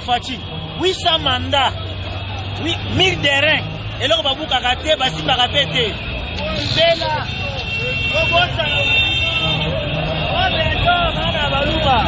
Fachi 800 mandats 1000 terrains et là on va boucler raté basi ba répéter bela bobosa on est dans na baluba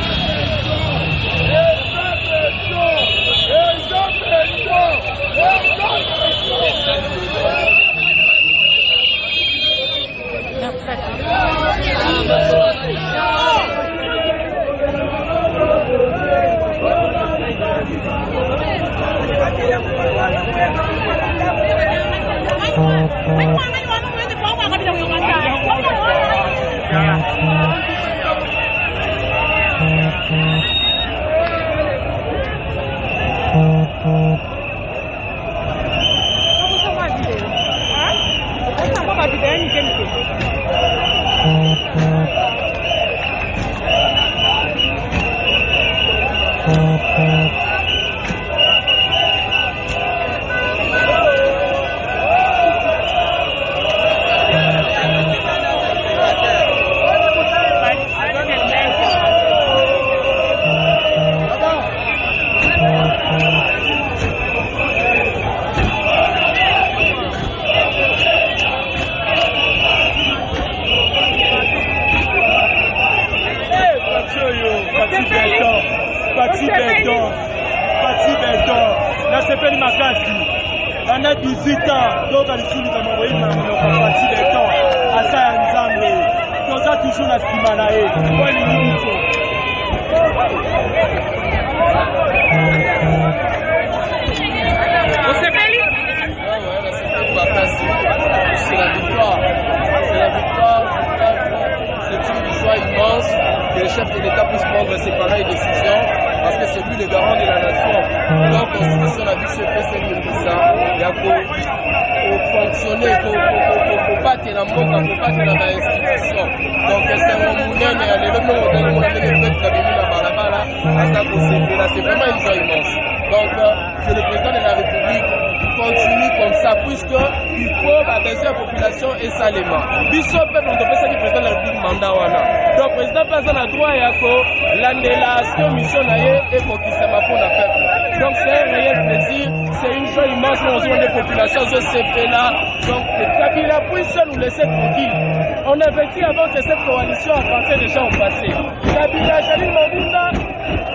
On avait dit avant que cette coalition appartient déjà au passé. Kabila, Jalil Mabunda,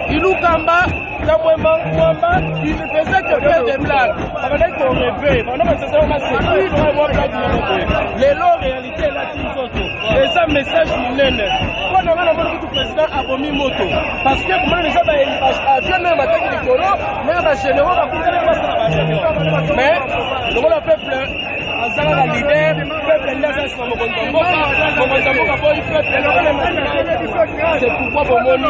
Ilou Kamba, Mwamba, il ne faisait que faire des blagues. Avec qu'on rêvait, pendant que c'est lui, il doit avoir blague. Les lots, réalité, là, et ça, message du nène. Quand on a le président Abomi Moto, parce que pour les gens, il y a même attaque de Kolo, même la généraux, mais le peuple, la leader, le peuple, c'est pourquoi pour moi, le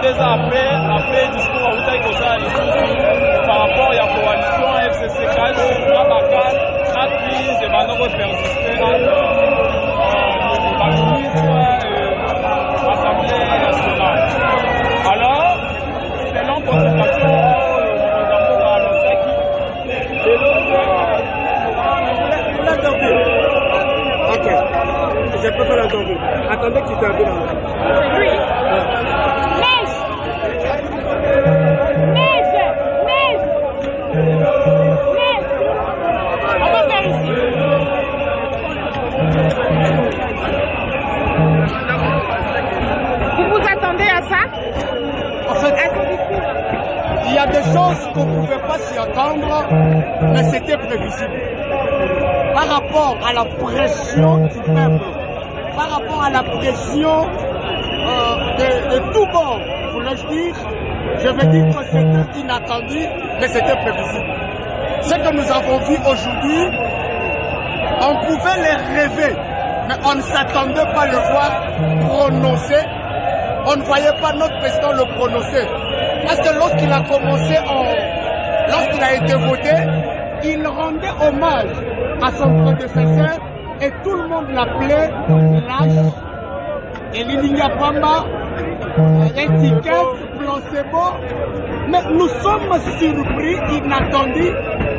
Deux ans après, discours à Outaï Kosa, la crise va nous persister la ministre Assemblée nationale. Alors, selon consultation, nous avons annoncé Ok, je peux pas l'entendre. Attendez qu'il t'arrive là. Oui. Neige. Neige. Neige. Neige. On va faire ici. Vous vous attendez à ça? En fait, il y a des choses qu'on ne pouvait pas s'y attendre, mais c'était prévisible. Par rapport à la pression du peuple, par rapport à la pression de tout bord, voulais-je dire, je veux dire que c'était inattendu, mais c'était prévisible. Ce que nous avons vu aujourd'hui, on pouvait les rêver, mais on ne s'attendait pas à le voir prononcer. On ne voyait pas notre président le prononcer. Parce que lorsqu'il a commencé, lorsqu'il a été voté, il rendait hommage à son prédécesseur et tout le monde l'appelait lâche. Et l'Ilignapamba, l'étiquette, placebo. Mais nous sommes surpris, inattendus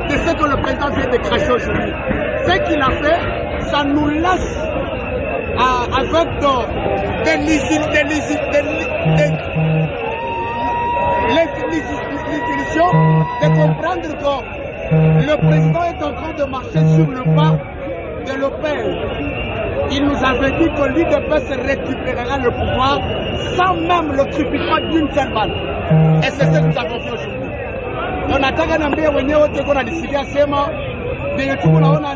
de ce que le président vient de cracher aujourd'hui. Ce qu'il a fait, ça nous laisse avec l'illusion de comprendre que le président est en train de marcher sur le pas de l'OPEL. Il nous avait dit que l'UDPS récupérera le pouvoir sans même le crépitement d'une seule balle. Et c'est ce que nous avons fait aujourd'hui. On attend qu'un ambé qu'on a décidé à Sema, de tout le monde a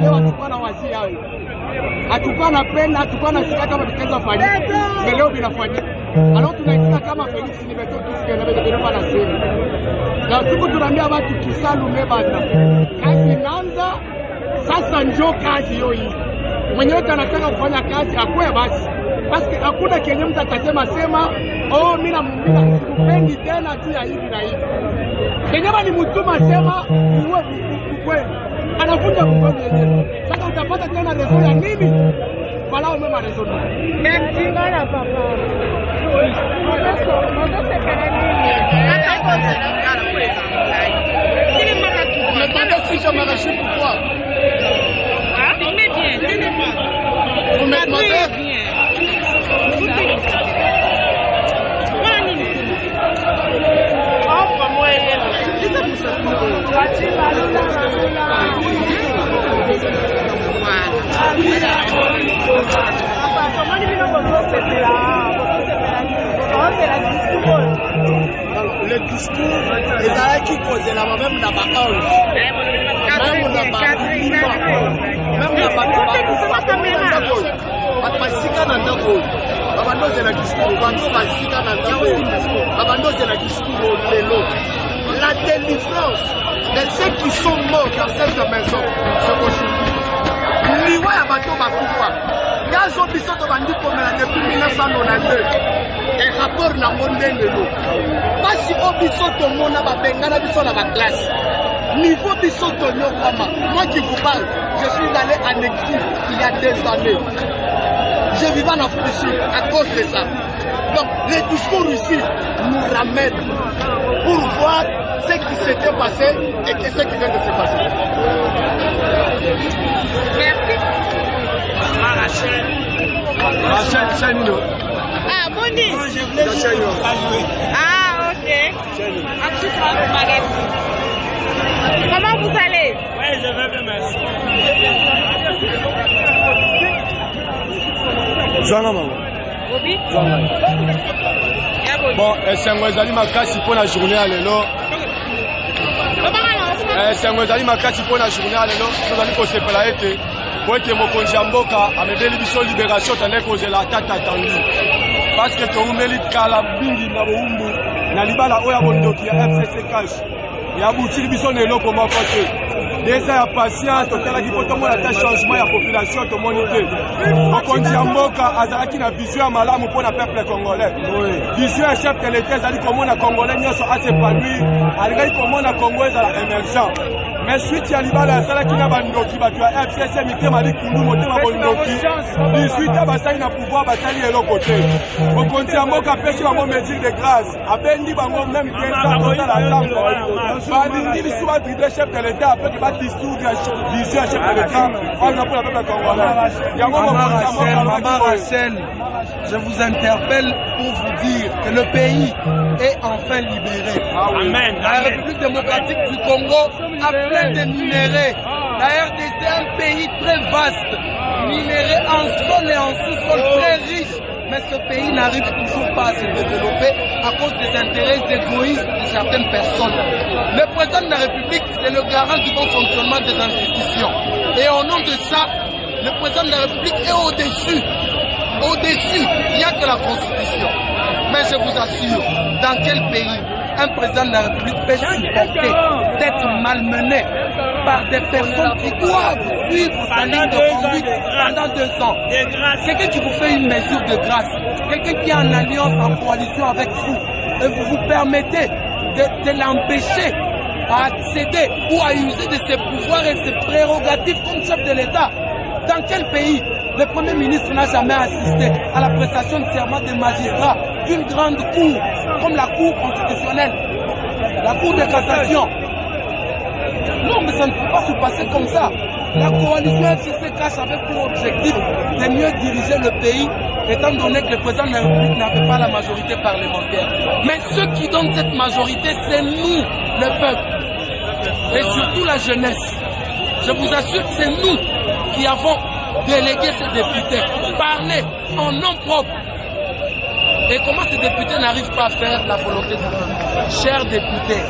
hatukana penda hatukana sika kama vitendo fanyika na leo vinafanyika. Alors tunaitika kama Felix nimeto tusikie na na sema. Na tuko tunaambia watu kisalume bana. Kazi inaanza sasa, njoo kazi hiyo hii. Mwenyewe anataka kufanya kazi akwe basi. Basi hakuna kenye mtu atasema sema oh mimi kupendi tena tu ya hivi na hivi. Kenyama ni mtuma sema uwe kweli. Anafunja mkono yenyewe. Sasa utapata tena rezo ya nini? Wala umema rezo nini? Mjinga na papa. Moto sepera nini? Hata kwa serikali kwenda. Kile mara tu. Umetaka sisha marashi pourquoi? Ah, mais bien. Vous me demandez bien. Voilà nini? Hapa mwele. Sasa le discours, les arrêts qui causaient la même dans ma hanche, même dans ma la délivrance de ceux qui sont morts dans cette maison, c'est aujourd'hui. Liwa ya bato bakufa. Gazo biso to bandi komela depuis 1992. Et rapport na mondende lo. Basi o biso to mona ba bengana biso na ba classe. Niveau biso to nyokama. Moi qui vous parle, je suis allé en exil il y a des années. Je vivais en Afrique du Sud à cause de ça. Donc les discours ici nous ramènent pour voir ce qui s'était passé et ce qui vient de se passer. merci. Rachel Nino. Ah, Boni. Je voulais juste vous saluer. Ah, ok. En tout cas, merci. Comment vous allez? Oui, je vais bien, merci. Zwana maman. Obi? Bon, esengo ezali makasi pour la journée à lelo. Esengo ezali makasi pour la journée à lelo. Tozali kosepela ete po ete mokonzi ya mboka amebeli biso libération tandis kozela tata attendu. Parce que toumeli kala mingi na boumbu na libala oya bondoki ya FCC cash. Ya bouti biso na eloko moko te. Déjà ya patience totalaki po tomona ta changement ya population tomoni te. Mokonzi ya mboka azalaki na vision ya malamu mpona peuple congolais. Vision ya chef de l'État ezali komona congolais nyonso asepanui, alingaki komona Congo ezala émergent. mais suite ya libala asalaki na bandoki bato ya FCC mitema likundu motema bondoki lisuite ya basali na pouvoir basali eloko te mokonzi ya mboka apesi bango mesure de grâce abendi bango même kenza kosala ntango balingi lisu badrible chef de l'état apeke badistour ya vision ya chef de l'état wana mpona peuple congolais yango mokonzi ya mboka Rachel, je vous interpelle pour vous dire que le pays est enfin libéré. Amen. La République démocratique du Congo a plein de minéraux. La RDC est un pays très vaste, minéré en sol et en sous-sol très riche. Mais ce pays n'arrive toujours pas à se développer à cause des intérêts égoïstes de certaines personnes. Le président de la République, c'est le garant du bon fonctionnement des institutions. Et au nom de ça, le président de la République est au-dessus. Au-dessus, il n'y a que la Constitution. Mais je vous assure, dans quel pays un président de la République peut supporter d'être malmené par des personnes qui doivent suivre sa ligne de conduite pendant 2 ans? Quelqu'un qui vous fait une mesure de grâce, quelqu'un qui est en alliance, en coalition avec vous, et vous vous permettez de l'empêcher à accéder ou à user de ses pouvoirs et ses prérogatives comme chef de l'État. Dans quel pays le Premier ministre n'a jamais assisté à la prestation de serment des magistrats d'une grande cour, comme la Cour constitutionnelle, la Cour de cassation? Non, mais ça ne peut pas se passer comme ça. La coalition FCC cache avec pour objectif de mieux diriger le pays, étant donné que le président de la République n'avait pas la majorité parlementaire. Mais ceux qui donnent cette majorité, c'est nous, le peuple, et surtout la jeunesse. Je vous assure que c'est nous qui avons délégué ces députés, parler en nom propre. Et comment ces députés n'arrivent pas à faire la volonté du peuple? Chers députés,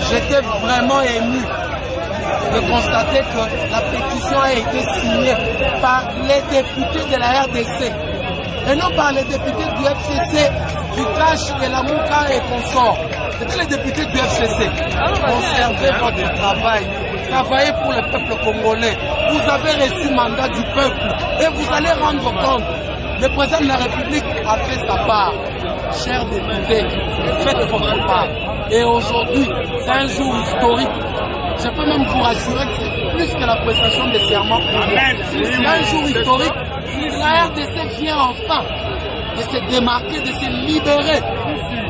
j'étais vraiment ému de constater que la pétition a été signée par les députés de la RDC et non par les députés du FCC, du CACH, de la Mouka et consorts. C'était les députés du FCC. Conservez votre travail. Travaillez pour le peuple congolais. Vous avez reçu mandat du peuple et vous allez rendre compte. Le président de la République a fait sa part. Chers députés, faites votre part. Et aujourd'hui, c'est un jour historique. Je peux même vous rassurer que c'est plus que la prestation des serments. C'est un jour historique. La RDC vient enfin de se démarquer, de se libérer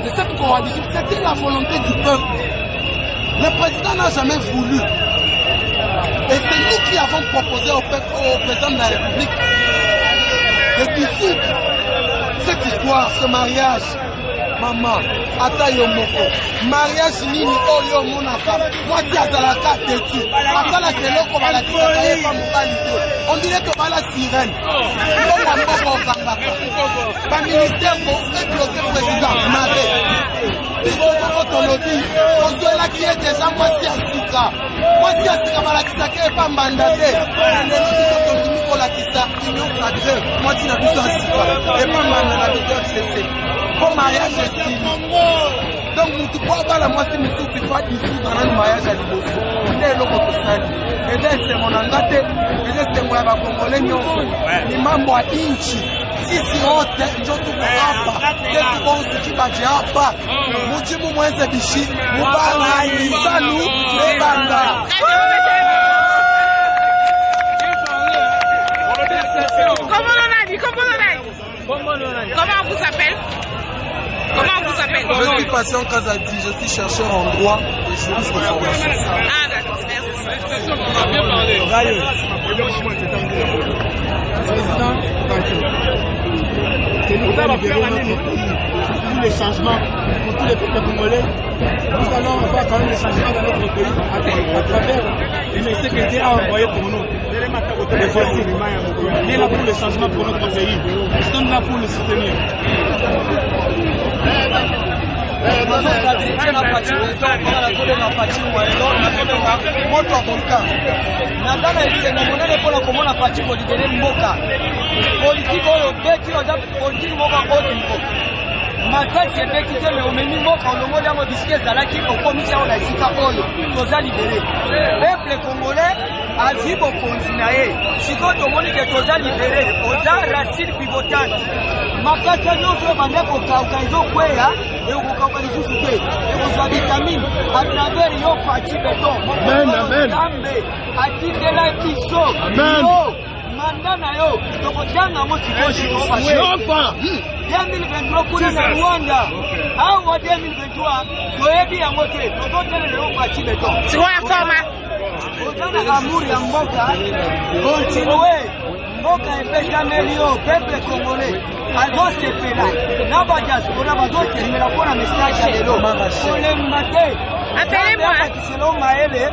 de cette coalition. C'était la volonté du peuple. Le président n'a jamais voulu. Et c'est nous qui avons proposé au président de la République de dissoudre cette histoire, ce mariage. Maman, ata yo moko. Mariage nini oyo monaka. Mwasi azalaka tetu. Asala keloko balakisaka ye pa mobali te. On dirait que bala sirène. Mbongo mbongo okangaka. Ba ministère bo bloqué président Mabe. Biso moko tolobi. Ozwelaki ye deja mwasi asika. Mwasi asika balakisaka ye pa mbanda te. Lelo biso tondimi kolakisa union sacrée. Mwasi na biso asika. E pa mbanda na biso FCC. Pour mariage ici. Donc, nous ne pas la moitié de tout ce soit ici dans le mariage à l'Ibosso. Il est l'homme de ça. Et là, c'est mon engagé. Et là, c'est moi, Congolais, ni mambo à Inchi. Si on te dit que hapa, dès que bon ce qui va dire hapa, mujimu mwenze bishi, mubanga, isalu, lebanga. Comment vous appelez? Comment vous appelez? Je suis patient Kazadi, je suis chercheur en droit et juriste de formation. Ah d'accord, merci. On a bien parlé. Président, c'est nous qui avons libéré notre pays. Tous les changements pour tous les peuples congolais. Nous allons avoir quand même des changements dans notre pays à travers une sécurité à envoyer pour nous. Mais voici, il est là pour le changement pour notre pays. Nous sommes là pour le soutenir. nazala esengo monene mpona komona fati kolibere mboka politike oyo beti oza politike moko olimbo masasi ebeki te me omemi mboka olongoli yango bisiki ezalaki okomisi yango na esika oyo toza libere peuple congolais azwi bokonzi na ye sikoyo tomoni ke toza libere oza racine pivotante makasa nyonso oyo bande kokauka ezokweya ekokauka lisusu te ekozwa vitamine à travers yo Fachi Beton. Zambe atikela biso. Manda na yo tokotanga mo tikoshi ko Fachi. 2023 kuna na Rwanda. Awa 2023 toyebi yango te. Tokotele yo Fachi Beton. Siko ya forma. Ozana amuri ya mboka. Continue. Mboka epesa melio peuple congolais. Azo sepela. Na ba diaspora bazo sepela pona message ya lelo. Ole mate. Appelez-moi. Kiselo maele.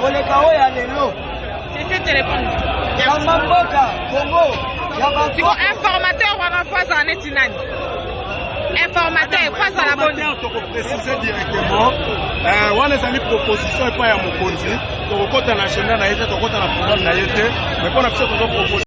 Ole kao ya lelo. C'est ce téléphone. Kama mboka Congo. Siko informateur wana face en etinani. Informateur face à la bonne. On peut préciser directement. On a des propositions et pas à mon conduit. Donc, on a un agenda, on a un programme, mais on a fait